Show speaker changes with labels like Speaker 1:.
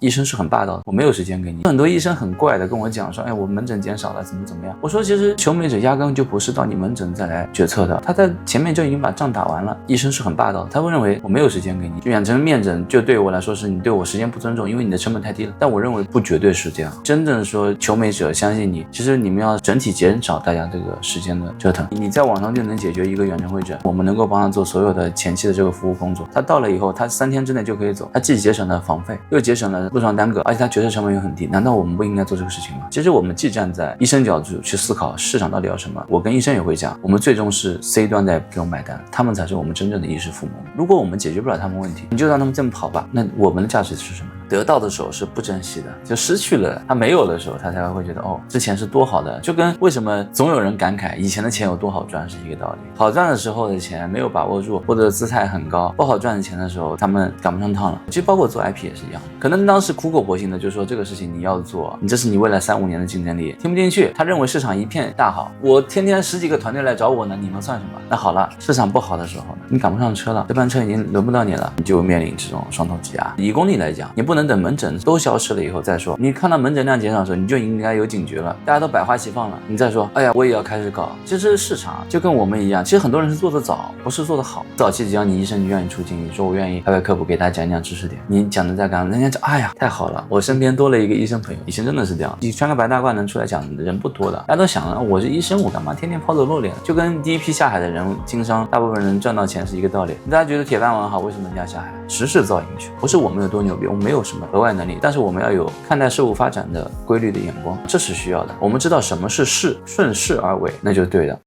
Speaker 1: 医生是很霸道的，我没有时间给你。很多医生很怪的跟我讲说，哎，我门诊减少了，怎么样？我说其实求美者压根就不是到你门诊再来决策的，他在前面就已经把仗打完了。医生是很霸道的，他会认为我没有时间给你，就远程面诊就对我来说是你对我时间不尊重，因为你的成本太低了。但我认为不绝对是这样，真正说求美者相信你，其实你们要整体减少大家这个时间的折腾。你在网上就能解决一个远程会诊，我们能够帮他做所有的前期的这个服务工作。他到了以后，他3天之内就可以走，他既节省了房费，又节省了路上耽搁，而且他决策成本又很低。难道我们不应该做这个事情吗？其实我们既站在医生角度去思考市场到底要什么，我跟医生也会讲，我们最终是 C 端在给我买单，他们才是我们真正的衣食父母。如果我们解决不了他们问题，你就让他们这么跑吧，那我们的价值是什么？得到的时候是不珍惜的，就失去了，他没有的时候，他才会觉得哦，之前是多好的。就跟为什么总有人感慨以前的钱有多好赚是一个道理。好赚的时候的钱没有把握住，或者姿态很高；不好赚的钱的时候，他们赶不上趟了。其实包括做 IP 也是一样，可能当时苦口婆心的就说这个事情你要做，你这是你未来3、5年的竞争力，听不进去。他认为市场一片大好，我天天10几个团队来找我呢，你们算什么？那好了，市场不好的时候呢，你赶不上车了，这班车已经轮不到你了，你就面临这种双头挤压。以公里来讲，你不能等门诊都消失了以后再说，你看到门诊量减少的时候，你就应该有警觉了，大家都百花齐放了，你再说，哎呀，我也要开始搞。其实市场就跟我们一样，其实很多人是做得早，不是做得好。早期只要你医生你愿意出镜，你说我愿意开科普给大家讲一讲知识点，你讲的再刚，人家讲，哎呀，太好了，我身边多了一个医生朋友。以前真的是这样，你穿个白大褂能出来讲的人不多的，大家都想了，我是医生，我干嘛天天抛头露脸？就跟第一批下海的人经商，大部分人赚到钱是一个道理。大家觉得铁饭碗好，为什么人家下海？时势造英雄，不是我们有多牛逼，我们没有什么额外能力，但是我们要有看待事物发展的规律的眼光，这是需要的。我们知道什么是势，顺势而为，那就是对的。